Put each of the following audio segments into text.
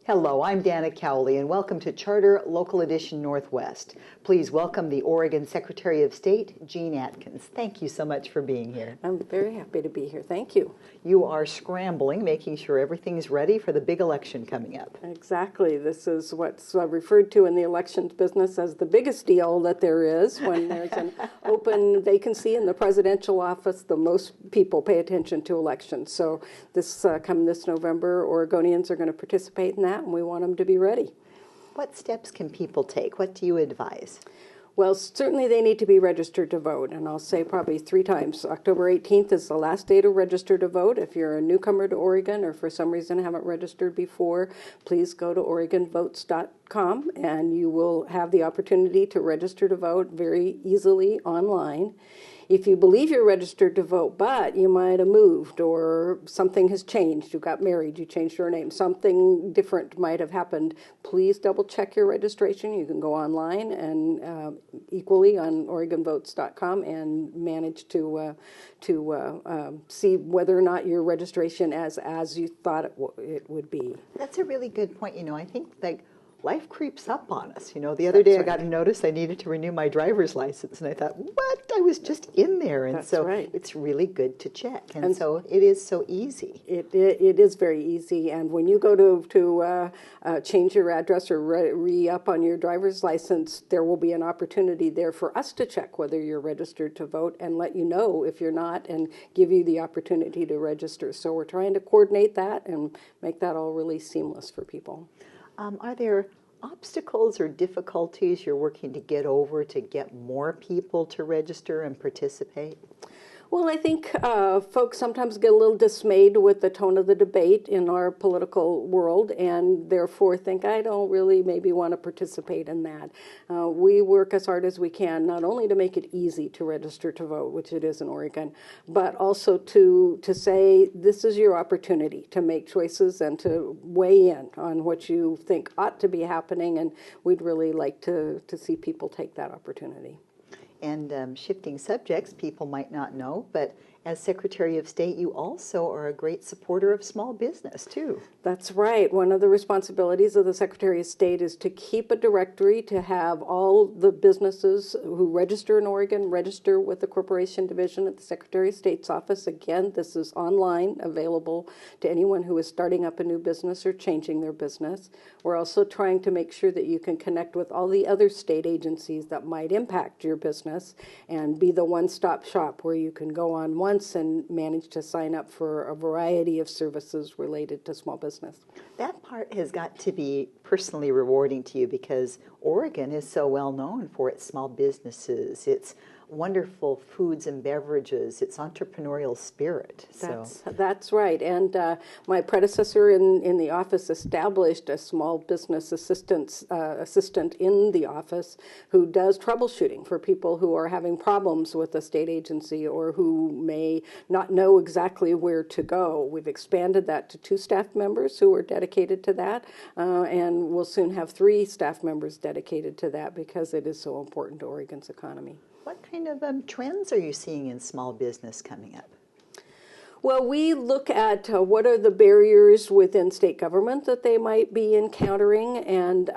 Hello, I'm Dana Cowley, and welcome to Charter Local Edition Northwest. Please welcome the Oregon Secretary of State, Jeanne Atkins. Thank you so much for being here. I'm very happy to be here. Thank you. You are scrambling, making sure everything's ready for the big election coming up. Exactly. This is what's referred to in the elections business as the biggest deal that there is. When there's an open vacancy in the presidential office, the most people pay attention to elections. So this November, Oregonians are going to participate in that, and we want them to be ready. What steps can people take? What do you advise? Well, certainly they need to be registered to vote, and I'll say probably 3 times. October 18th is the last day to register to vote. If you're a newcomer to Oregon or for some reason haven't registered before, please go to OregonVotes.com and you will have the opportunity to register to vote very easily online. If you believe you're registered to vote, but you might have moved or something has changed, you got married, you changed your name, something different might have happened, please double check your registration. You can go online and equally on OregonVotes.com and manage to see whether or not your registration as you thought it would be. That's a really good point. I think life creeps up on us. The other day I got a notice I needed to renew my driver's license, and I thought, what? I was just in there. And so it's really good to check. And so it is so easy. It is very easy. And when you go to change your address or re-up on your driver's license, there will be an opportunity there for us to check whether you're registered to vote and let you know if you're not and give you the opportunity to register. So we're trying to coordinate that and make that all really seamless for people. Are there obstacles or difficulties you're working to get over to get more people to register and participate? Well, I think folks sometimes get a little dismayed with the tone of the debate in our political world and therefore think, I don't really maybe want to participate in that. We work as hard as we can, not only to make it easy to register to vote, which it is in Oregon, but also to say this is your opportunity to make choices and to weigh in on what you think ought to be happening, and we'd really like to see people take that opportunity. And shifting subjects, people might not know, but as Secretary of State, you also are a great supporter of small business, too. That's right. One of the responsibilities of the Secretary of State is to keep a directory, to have all the businesses who register in Oregon register with the Corporation Division at the Secretary of State's office. Again, this is online, available to anyone who is starting up a new business or changing their business. We're also trying to make sure that you can connect with all the other state agencies that might impact your business and be the one-stop shop where you can go on once and manage to sign up for a variety of services related to small business. That part has got to be personally rewarding to you because Oregon is so well known for its small businesses, its wonderful foods and beverages, its entrepreneurial spirit. That's right. And my predecessor in the office established a small business assistant in the office who does troubleshooting for people who are having problems with a state agency or who may not know exactly where to go. We've expanded that to 2 staff members who are dedicated to that, and we'll soon have 3 staff members dedicated to that because it is so important to Oregon's economy. What kind of trends are you seeing in small business coming up? Well, we look at what are the barriers within state government that they might be encountering and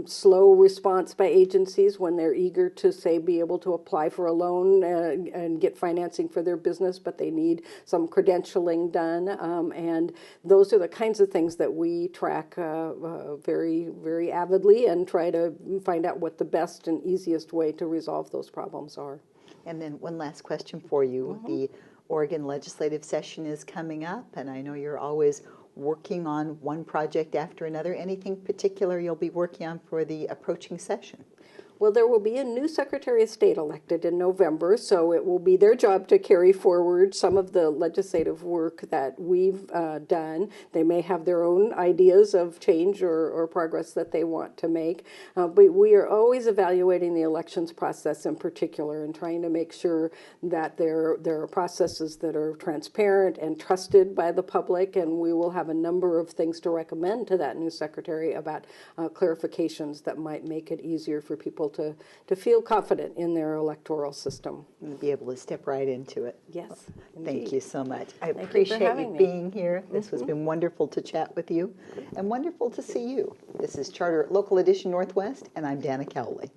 slow response by agencies when they're eager to, say, be able to apply for a loan and get financing for their business, but they need some credentialing done. And those are the kinds of things that we track very, very avidly and try to find out what the best and easiest way to resolve those problems are. And then one last question for you. The Oregon legislative session is coming up, and I know you're always working on one project after another. Anything particular you'll be working on for the approaching session? Well, there will be a new Secretary of State elected in November, so it will be their job to carry forward some of the legislative work that we've done. They may have their own ideas of change or progress that they want to make, but we are always evaluating the elections process in particular and trying to make sure that there are processes that are transparent and trusted by the public, and we will have a number of things to recommend to that new Secretary about clarifications that might make it easier for people able to feel confident in their electoral system. Be able to step right into it. Yes. Thank you so much. I Thank you for appreciate having you me. being here. This has been wonderful to chat with you and wonderful to see you. This is Charter Local Edition Northwest, and I'm Dana Cowley.